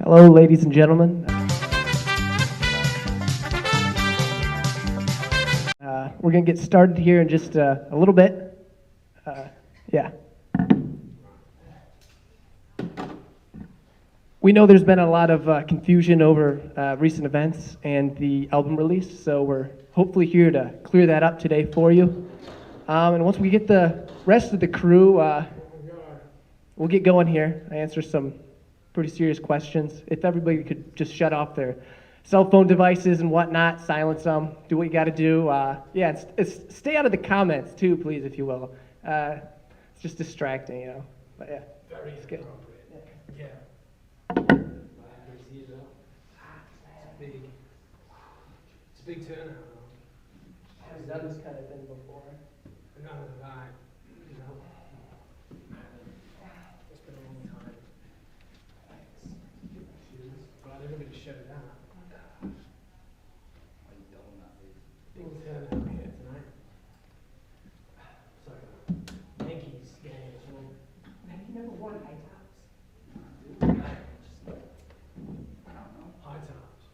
Hello, ladies and gentlemen. We're going to get started here in just a little bit. Yeah. We know there's been a lot of confusion over recent events and the album release, so we're hopefully here to clear that up today for you. And once we get the rest of the crew, we'll get going here. I answer some pretty serious questions. If everybody could just shut off their cell phone devices and whatnot, silence them, do what you got to do. Yeah, stay out of the comments too, please, if you will. It's just distracting, you know. But yeah, Very it's good. Yeah. It's a big turnout. I've done this kind of thing before. None of that, you know. It's been a long time. Glad everybody shut it out. Big turnout here tonight. It's like a Yankees game as well. Number one, high tops. High tops.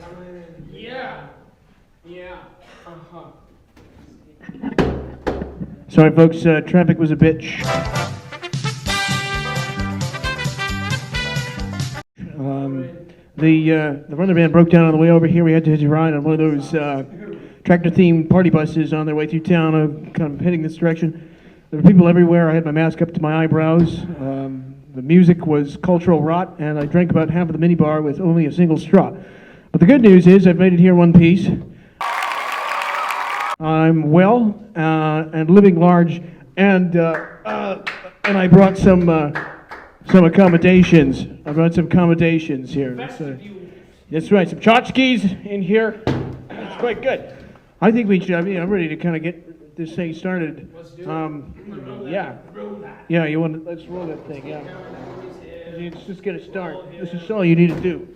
Coming in. Yeah. Yeah. Uh-huh. Sorry, folks, traffic was a bitch. The runner band broke down on the way over here. We had to hitch a ride on one of those tractor-themed party buses on their way through town, kind of heading this direction. There were people everywhere. I had my mask up to my eyebrows. The music was cultural rot, and I drank about half of the minibar with only a single straw. But the good news is I've made it here one piece. I'm well and living large, and I brought some accommodations. I brought some accommodations here. That's right, some tchotchkes in here. It's quite good. I think we should. I mean, I'm ready to kind of get this thing started. Let's do it. Yeah. Roll that. Yeah, you want to? Let's roll that thing. Yeah. Let's just get a start. This is all you need to do.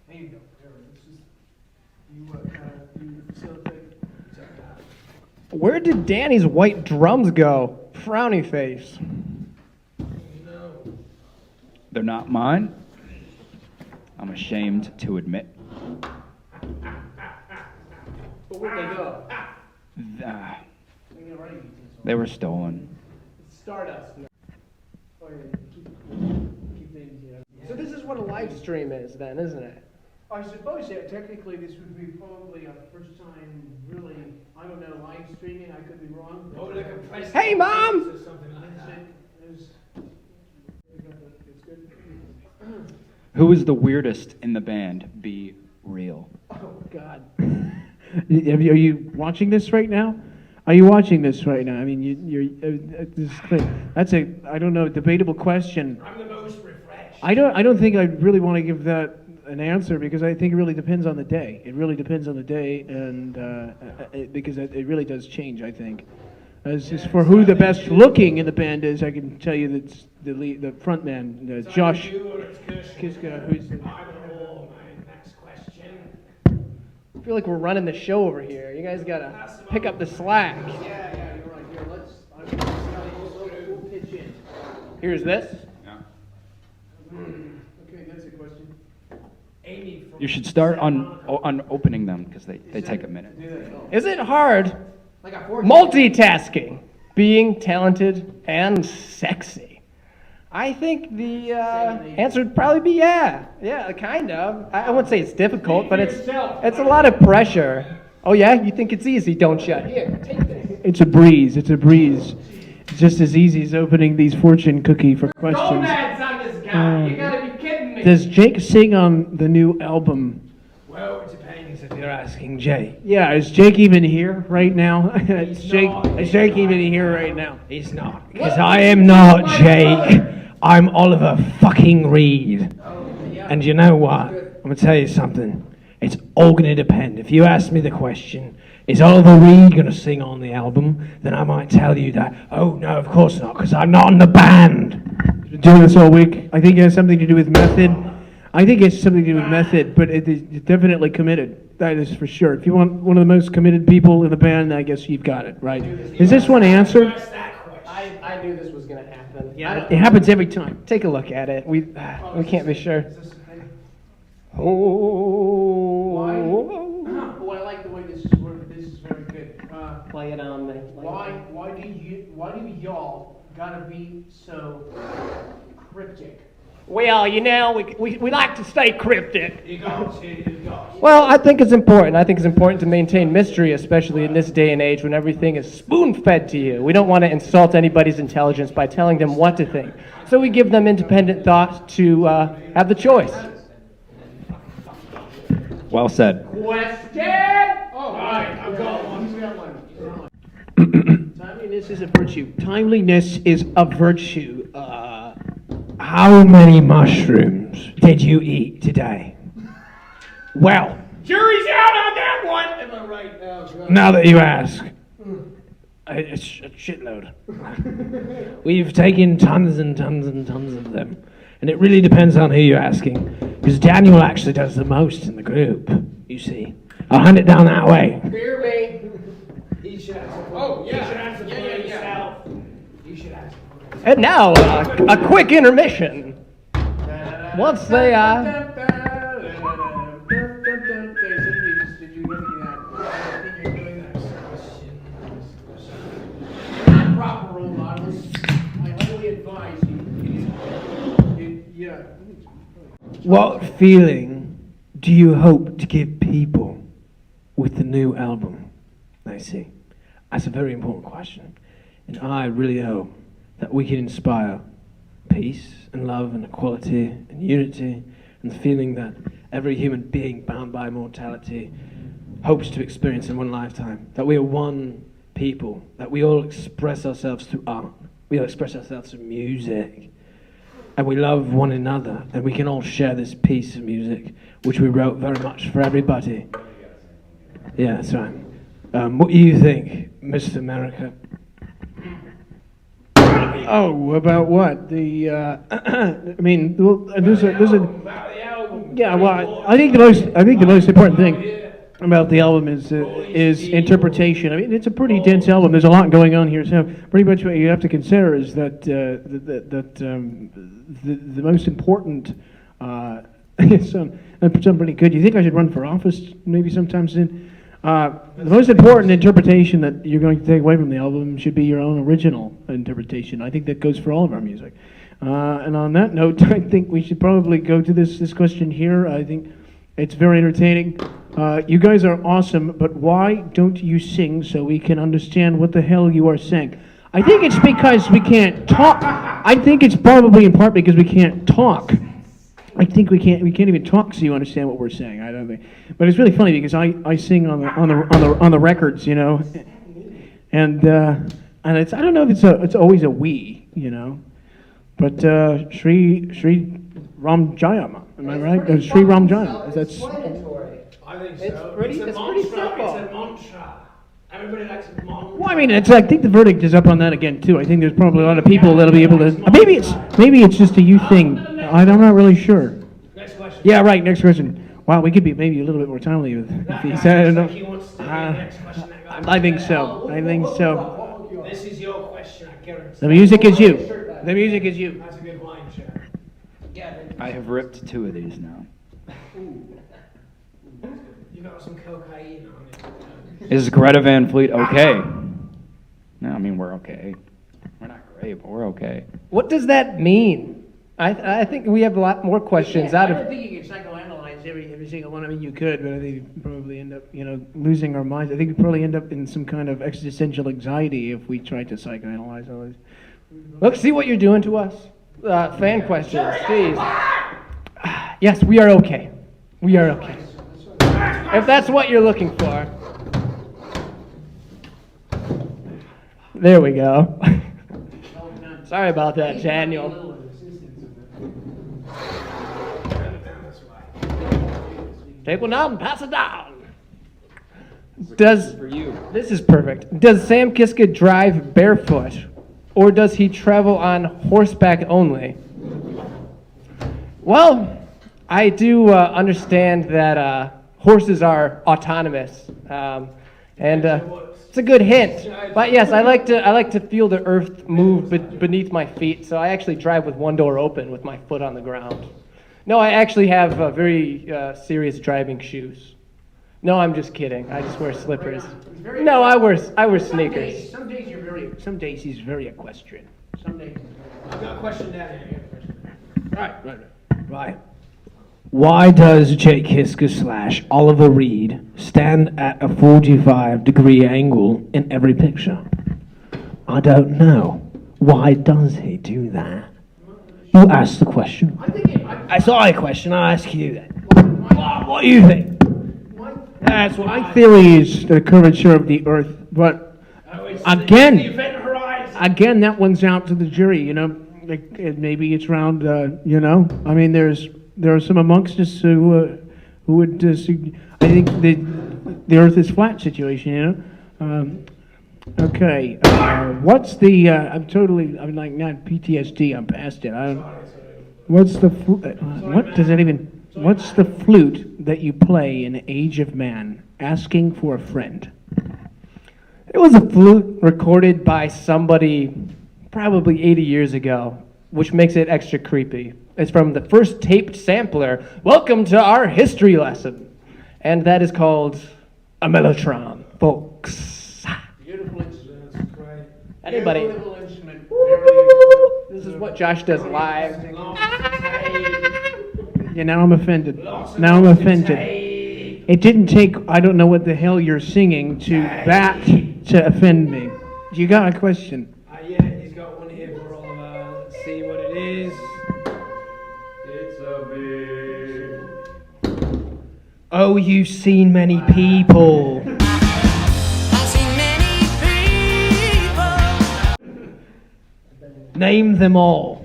There you go. You facilitate. Where did Danny's white drums go? Frowny face. No. They're not mine. I'm ashamed to admit. But where'd they go? They were stolen. It's Stardust. So this is what a live stream is then, isn't it? I suppose that technically this would be probably a first time really, I don't know, live streaming. I could be wrong. Oh, like a press Hey, Mom! or something like that. It's good. Who is the weirdest in the band? Be real. Oh God. Are you watching this right now? Are you watching this right now? I mean, that's a, I don't know, debatable question. I'm the most refreshed. I don't think I really want to give that an answer because I think it really depends on the day. It really depends on the day, and because it really does change. I think. As for who the best looking in the band is, I can tell you that it's the front man, Josh Kiska, who's. Next question. I feel like we're running the show over here. You guys gotta pick up the slack. Yeah, you're right. Here, we'll pitch in. Here's this. Okay, that's a question. Amy from You should start on opening them because they take a minute. Is it hard multitasking, being talented and sexy? I think the answer would probably be yeah. Yeah, kind of. I wouldn't say it's difficult, but it's a lot of pressure. Oh yeah? You think it's easy, don't you? Here, take this. It's a breeze. It's a breeze. It's just as easy as opening these fortune cookie for questions. Gonads on this guy. You gotta be kidding me. Does Jake sing on the new album? Well, it depends if you're asking Jay. Yeah, is Jake even here right now? Is not. Jake even here right now? He's not. Because I am not Jake. I'm Oliver fucking Reed. And you know what? I'm going to tell you something. It's all going to depend. If you ask me the question, is Oliver Reed going to sing on the album? Then I might tell you that, oh no, of course not, because I'm not in the band. Been doing this all week. I think it has something to do with method. I think it's something to do with method, but it is definitely committed. That is for sure. If you want one of the most committed people in the band, I guess you've got it, right? Is this one answered? I I knew this was gonna happen. Yeah, it happens every time. Take a look at it. We can't be sure. Oh. Oh, I like the way this is working. This is very good. Play it on me. Why do y'all gotta be so cryptic? Well, we like to stay cryptic. You got to. Well, I think it's important. I think it's important to maintain mystery, especially in this day and age when everything is spoon-fed to you. We don't want to insult anybody's intelligence by telling them what to think. So we give them independent thought to have the choice. Well said. Question? Oh, right, I've got one. Timeliness is a virtue. Timeliness is a virtue. How many mushrooms did you eat today? Well, Jury's out on that one. Am I right? now that you ask, it's a shitload. We've taken tons and tons and tons of them. And it really depends on who you're asking. Because Daniel actually does the most in the group, you see. I'll hand it down that way. Hear me. He should answer for Oh, yeah. He should answer for Yeah. himself. You should answer for himself. And now, a quick intermission. Once they Proper role models. I highly advise you. Yeah. What feeling do you hope to give people with the new album? I see. That's a very important question. And I really hope that we can inspire peace and love and equality and unity and the feeling that every human being bound by mortality hopes to experience in one lifetime. That we are one people, that we all express ourselves through art, we all express ourselves through music, and we love one another, and we can all share this piece of music, which we wrote very much for everybody. Yeah, that's right. What do you think, Mr. America? Oh, about what? I mean, there's a. Yeah, well, I think the most important thing about the album is interpretation. I mean, it's a pretty dense album. There's a lot going on here. So pretty much what you have to consider is that the most important. Some pretty good. You think I should run for office maybe sometime soon? The most important interpretation that you're going to take away from the album should be your own original interpretation. I think that goes for all of our music. And on that note, I think we should probably go to this question here. I think it's very entertaining. You guys are awesome, but why don't you sing so we can understand what the hell you are saying? I think it's because we can't talk. I think it's probably in part because we can't talk. I think we can't even talk so you understand what we're saying. I don't think, but it's really funny because I sing on the records, you know, and it's I don't know if it's always a we, you know, but Sri Ram Jayam, am I right? Sri Ram Jayam. That's. I think so. It's pretty simple. It's a mantra. Everybody likes a mantra. Well, I mean, I think the verdict is up on that again too. I think there's probably a lot of people that'll be able to. Maybe it's just a you thing. I'm not really sure. Next question. Yeah, right. Next question. Wow, we could be maybe a little bit more timely with he said. I don't know. He wants to do the next question. I think so. I think so. This is your question, I guarantee. The music is you. The music is you. That's a good wine share. I have ripped 2 of these now. You got some cocaine on it. Is Greta Van Fleet okay? No, I mean, we're okay. We're not great, but we're okay. What does that mean? I think we have a lot more questions out I don't of. think you can psychoanalyze every single one. I mean, you could, but I think we'd probably end up, losing our minds. I think we'd probably end up in some kind of existential anxiety if we tried to psychoanalyze all this. Look, see what you're doing to us. Fan questions. Jeez. Yes, we are okay. We are okay. If that's what you're looking for. There we go. Sorry about that, Daniel. Take one out and pass it down. For you. This is perfect. Does Sam Kiska drive barefoot, or does he travel on horseback only? Well, I do understand that horses are autonomous, and It's a good hint. But yes, I like to feel the earth move beneath my feet. So I actually drive with one door open with my foot on the ground. No, I actually have very serious driving shoes. No, I'm just kidding. I just wear slippers. No, I wear sneakers. Some days he's very equestrian. Some days. I've got a question down here. Right. Why does Jake Hisker / Oliver Reed stand at a 45-degree angle in every picture? I don't know. Why does he do that? You asked the question. I saw a question. I ask you then. What do you think? That's what my theory is the curvature of the earth, but again, that one's out to the jury, you know. Like, maybe it's round, you know. I mean, there are some amongst us who would, I think the earth is flat situation, you know. Okay, what's the, I'm like not PTSD, I'm past it. What's the, what's the flute that you play in Age of Man, asking for a friend? It was a flute recorded by somebody probably 80 years ago, which makes it extra creepy. It's from the first taped sampler. Welcome to our history lesson. And that is called a mellotron, folks. Beautiful instrument, great. Anybody? Beautiful instrument. This is what Josh does live. Yeah, now I'm offended. It didn't take, I don't know what the hell you're singing to offend me. You got a question? Yeah, he's got one here for Oliver. Let's see what it is. It's a big... Oh, you've seen many people. I've seen many people. Name them all.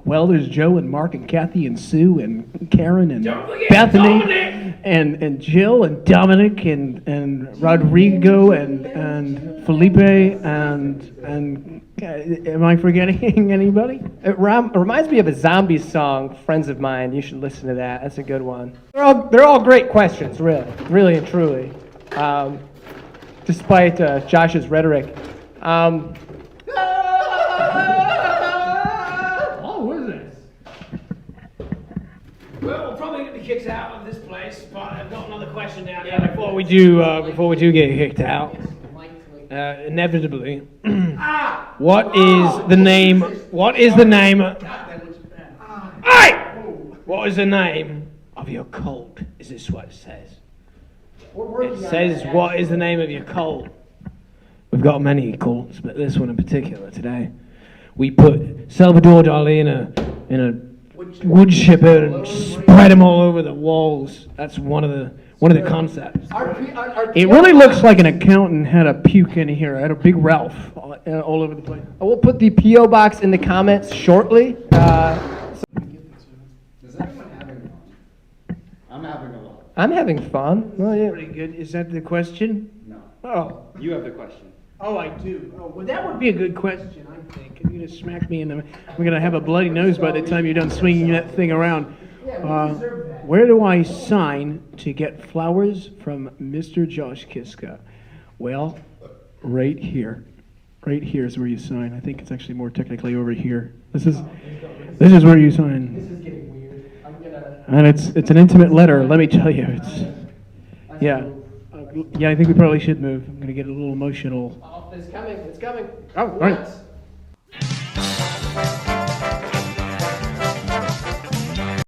Well, there's Joe and Mark and Kathy and Sue and Karen and Bethany and Jill and Dominic and Rodrigo and Felipe and am I forgetting anybody? It reminds me of a zombie song, Friends of Mine. You should listen to that. That's a good one. They're all great questions, really and truly. Despite Josh's rhetoric. Well, we're probably going to be kicked out of this place, but I've got another question down here before we do get kicked out. Inevitably. What is the name? What is the name? Hey! What is the name of your cult? Is this what it says? It says, what is the name of your cult? We've got many cults, but this one in particular today. We put Salvador Dali in a wood chipper and spread them all over the walls. That's one of the concepts. It really looks like an accountant had a puke in here. I had a big Ralph all over the place. I will put the P.O. box in the comments shortly. Is anyone having fun? I'm having a lot. I'm having fun. Well, yeah. Pretty good. Is that the question? No. Oh. You have the question. Oh, I do. Oh, well, that would be a good question, I think. You're going to smack me in the... I'm going to have a bloody nose by the time you're done swinging that thing around. Where do I sign to get flowers from Mr. Josh Kiska? Well, right here. Right here is where you sign. I think it's actually more technically over here. This is where you sign. This is getting weird. I'm gonna... And it's an intimate letter, let me tell you. Yeah. Yeah, I think we probably should move. I'm going to get a little emotional. Oh, it's coming. Oh, right.